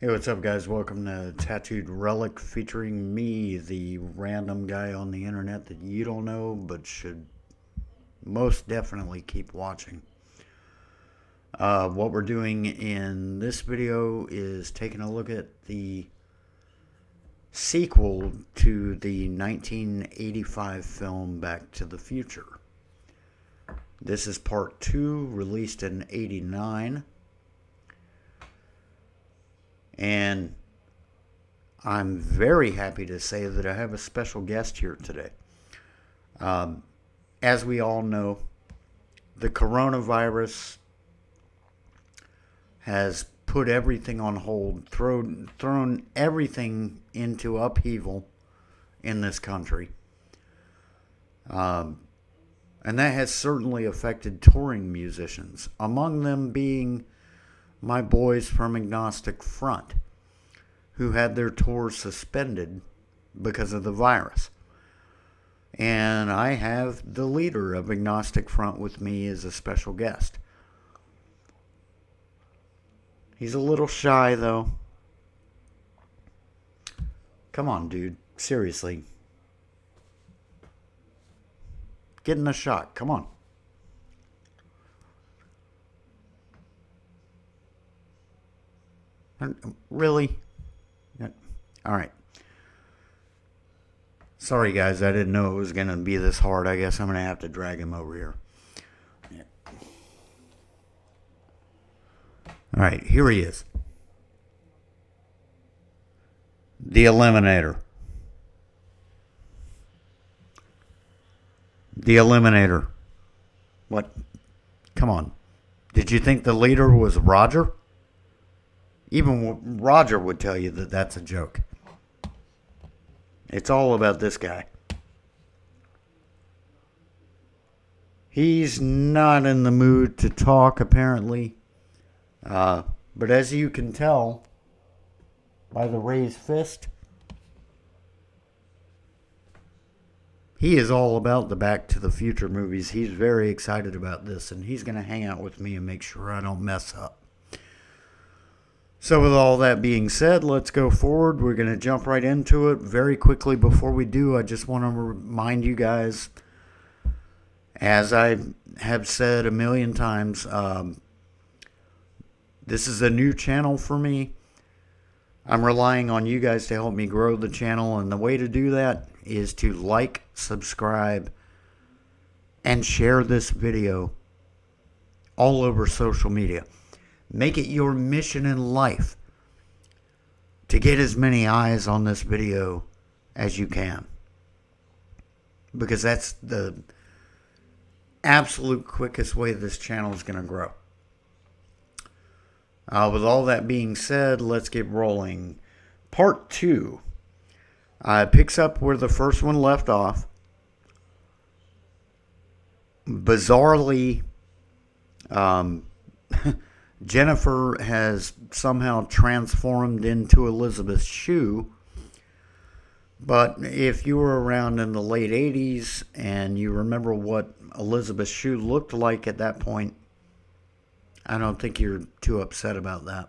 Hey, what's up, guys? Welcome to Tattooed Relic featuring me, the random guy on the internet that you don't know but should most definitely keep watching. What we're doing in this video is taking a look at the sequel to the 1985 film Back to the Future. This is part 2, released in '89. And I'm very happy to say that I have a special guest here today. As we all know, the coronavirus has put everything on hold, thrown everything into upheaval in this country. And that has certainly affected touring musicians, among them being my boys from Agnostic Front, who had their tours suspended because of the virus. And I have the leader of Agnostic Front with me as a special guest. He's a little shy, though. Come on, dude. Seriously. Get in the shot. Come on. Really? All right. Sorry, guys. I didn't know it was going to be this hard. I guess I'm going to have to drag him over here. Yeah. All right. Here he is. The Eliminator. The Eliminator. What? Come on. Did you think the leader was Roger? Even Roger would tell you that that's a joke. It's all about this guy. He's not in the mood to talk, apparently. But as you can tell by the raised fist, he is all about the Back to the Future movies. He's very excited about this, and he's going to hang out with me and make sure I don't mess up. So with all that being said, let's go forward. We're going to jump right into it. Very quickly before we do, I just want to remind you guys, as I have said a million times, this is a new channel for me. I'm relying on you guys to help me grow the channel, and the way to do that is to like, subscribe, and share this video all over social media. Make it your mission in life to get as many eyes on this video as you can, because that's the absolute quickest way this channel is going to grow. With all that being said, let's get rolling. Part 2 picks up where the first one left off. Bizarrely, Jennifer has somehow transformed into Elizabeth Shue. But if you were around in the late 80s and you remember what Elizabeth Shue looked like at that point, I don't think you're too upset about that.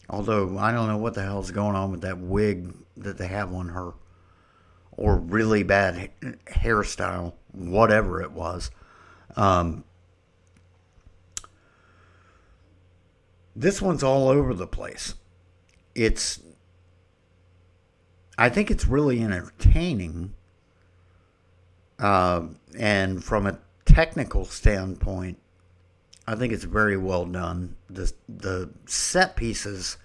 Although I don't know what the hell's going on with that wig that they have on her, or really bad hairstyle, whatever it was. This one's all over the place. I think it's really entertaining. And from a technical standpoint, I think it's very well done. The set pieces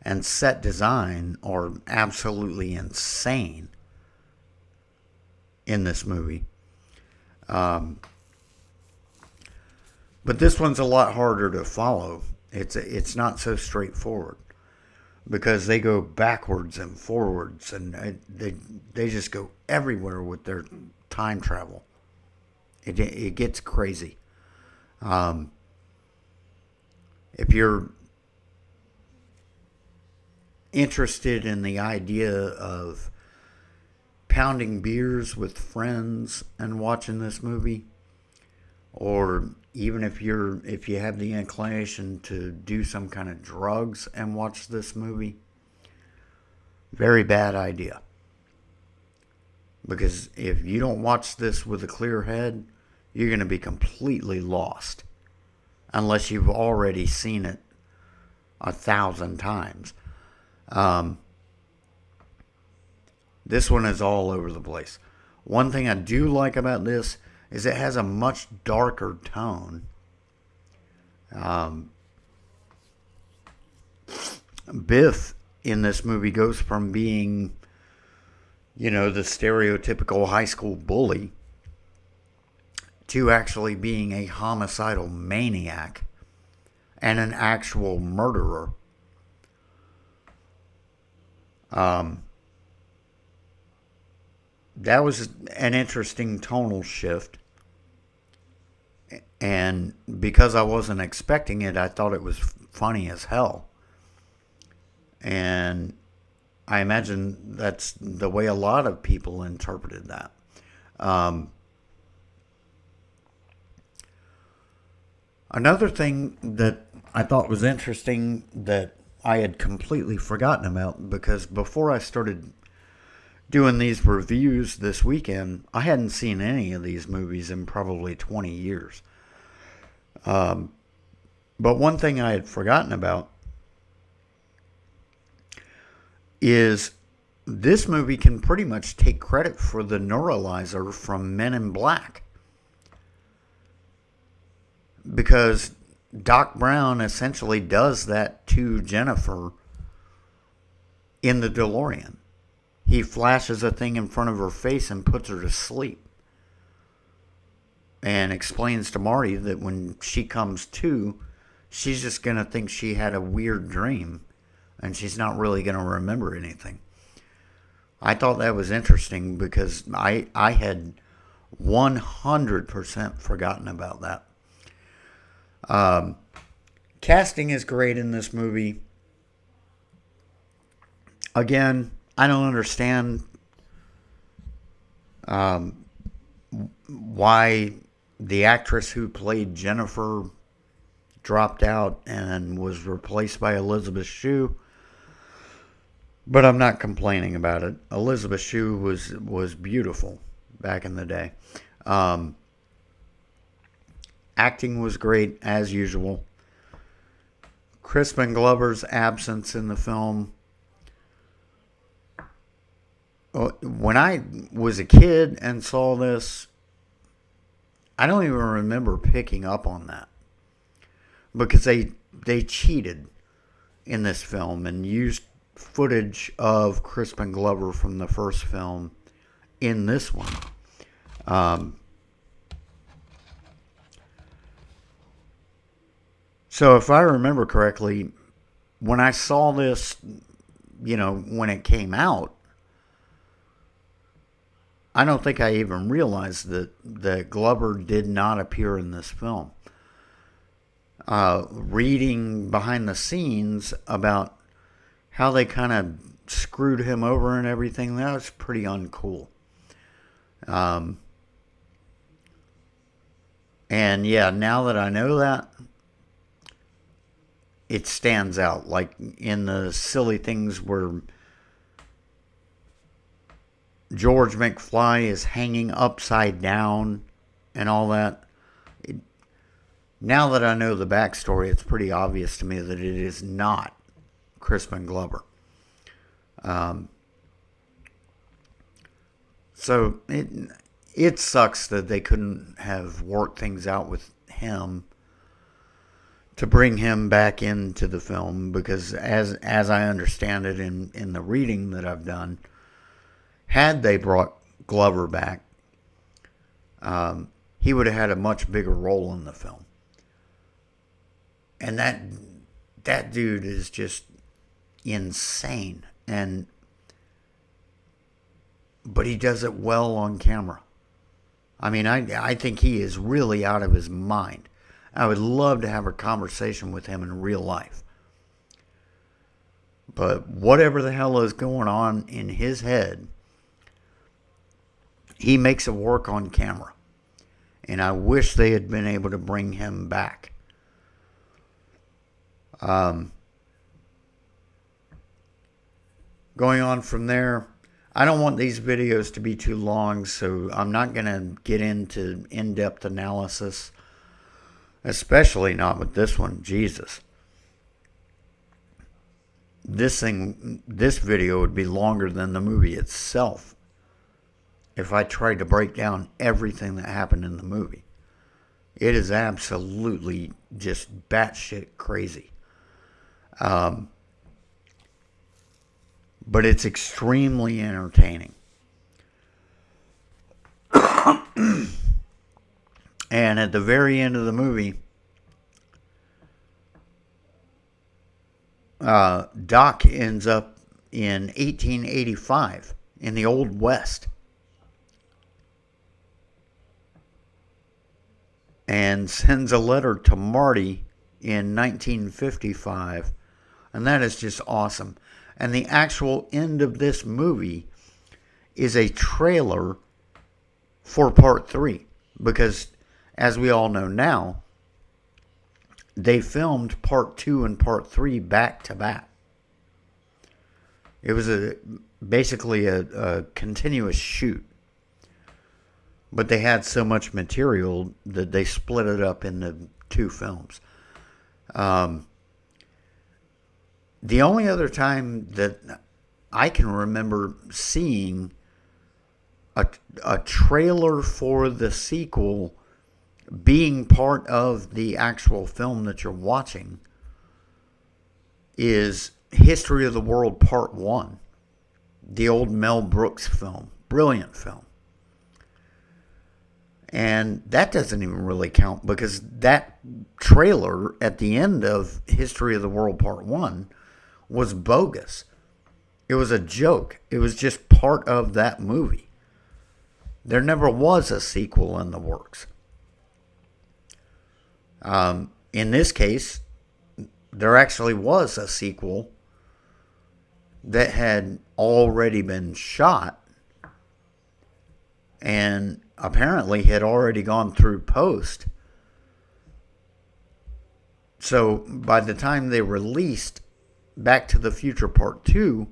and set design are absolutely insane in this movie. But this one's a lot harder to follow. It's not so straightforward, because they go backwards and forwards, and they just go everywhere with their time travel. It gets crazy. If you're interested in the idea of pounding beers with friends and watching this movie, or even if you have the inclination to do some kind of drugs and watch this movie, very bad idea. Because if you don't watch this with a clear head, you're going to be completely lost. Unless you've already seen it 1,000 times. This one is all over the place. One thing I do like about this is it has a much darker tone. Biff in this movie goes from being, the stereotypical high school bully to actually being a homicidal maniac and an actual murderer. That was an interesting tonal shift. And because I wasn't expecting it, I thought it was funny as hell. And I imagine that's the way a lot of people interpreted that. Another thing that I thought was interesting that I had completely forgotten about, because before I started doing these reviews this weekend, I hadn't seen any of these movies in probably 20 years. But one thing I had forgotten about is this movie can pretty much take credit for the neuralizer from Men in Black. Because Doc Brown essentially does that to Jennifer in the DeLorean. He flashes a thing in front of her face and puts her to sleep. And explains to Marty that when she comes to, she's just going to think she had a weird dream. And she's not really going to remember anything. I thought that was interesting because I had 100% forgotten about that. Casting is great in this movie. Again, I don't understand why the actress who played Jennifer dropped out and was replaced by Elizabeth Shue. But I'm not complaining about it. Elizabeth Shue was beautiful back in the day. Acting was great, as usual. Crispin Glover's absence in the film. When I was a kid and saw this, I don't even remember picking up on that. Because they cheated in this film and used footage of Crispin Glover from the first film in this one. So if I remember correctly, when I saw this, when it came out, I don't think I even realized that Glover did not appear in this film. Reading behind the scenes about how they kind of screwed him over and everything, that was pretty uncool. And yeah, now that I know that, it stands out. Like in the silly things where George McFly is hanging upside down and all that. Now that I know the backstory, it's pretty obvious to me that it is not Crispin Glover. So it sucks that they couldn't have worked things out with him to bring him back into the film, because as I understand it in the reading that I've done, had they brought Glover back, he would have had a much bigger role in the film. And that dude is just insane, but he does it well on camera. I mean, I think he is really out of his mind. I would love to have a conversation with him in real life. But whatever the hell is going on in his head, he makes it work on camera. And I wish they had been able to bring him back. Going on from there, I don't want these videos to be too long, so I'm not going to get into in-depth analysis, especially not with this one. Jesus. This video would be longer than the movie itself if I tried to break down everything that happened in the movie. It is absolutely just batshit crazy. But it's extremely entertaining. And at the very end of the movie, Doc ends up in 1885 in the Old West. And sends a letter to Marty in 1955. And that is just awesome. And the actual end of this movie is a trailer for part 3. Because, as we all know now, they filmed part 2 and part 3 back to back. It was basically a continuous shoot. But they had so much material that they split it up into 2 films. The only other time that I can remember seeing a trailer for the sequel being part of the actual film that you're watching is History of the World Part 1. The old Mel Brooks film. Brilliant film. And that doesn't even really count because that trailer at the end of History of the World Part 1 was bogus. It was a joke. It was just part of that movie. There never was a sequel in the works. In this case, there actually was a sequel that had already been shot and apparently had already gone through post. So by the time they released Back to the Future Part 2,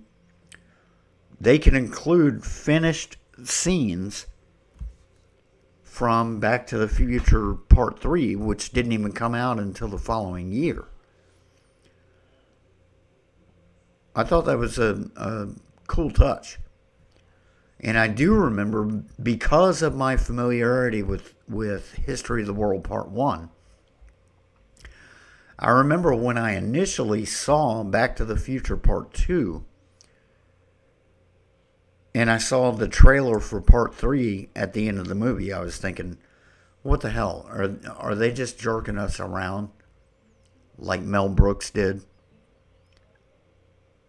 they can include finished scenes from Back to the Future Part 3, which didn't even come out until the following year. I thought that was a cool touch. And I do remember, because of my familiarity with History of the World Part 1, I remember when I initially saw Back to the Future Part 2, and I saw the trailer for Part 3 at the end of the movie, I was thinking, what the hell? Are they just jerking us around like Mel Brooks did?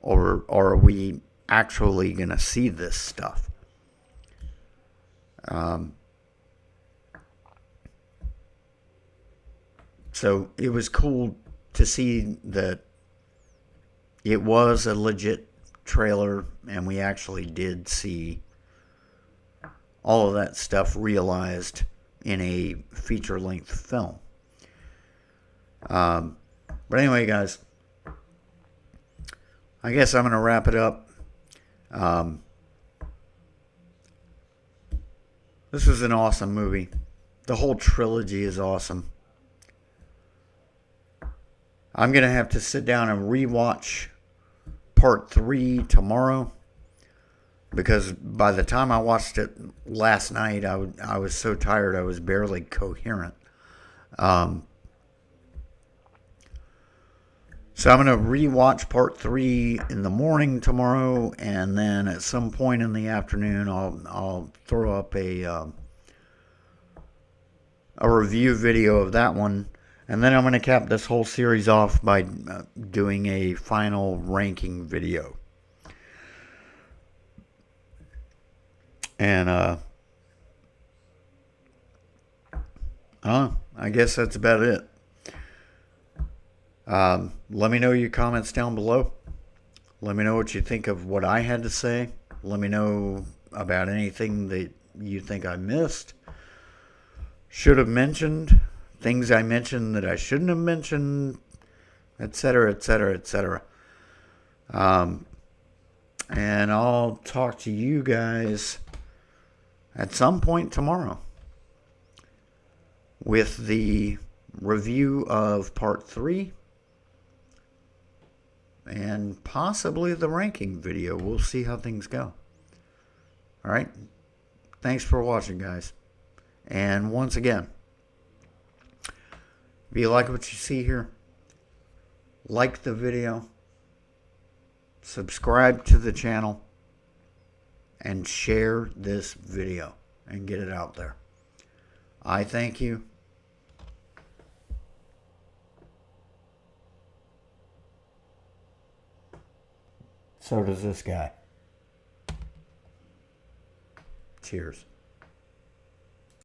Or are we actually going to see this stuff? So it was cool to see that it was a legit trailer and we actually did see all of that stuff realized in a feature-length film. But anyway, guys, I guess I'm going to wrap it up. This was an awesome movie. The whole trilogy is awesome. I'm going to have to sit down and rewatch Part 3 tomorrow, because by the time I watched it last night, I was so tired I was barely coherent. So I'm going to rewatch Part 3 in the morning tomorrow, and then at some point in the afternoon, I'll throw up a review video of that one. And then I'm going to cap this whole series off by doing a final ranking video. And I guess that's about it. Let me know your comments down below. Let me know what you think of what I had to say. Let me know about anything that you think I missed. should have mentioned, things I mentioned that I shouldn't have mentioned, etc., etc., etc. And I'll talk to you guys at some point tomorrow with the review of part 3 and possibly the ranking video. We'll see how things go. All right. Thanks for watching, guys. And once again, if you like what you see here, like the video, subscribe to the channel, and share this video and get it out there. I thank you. So does this guy. Cheers.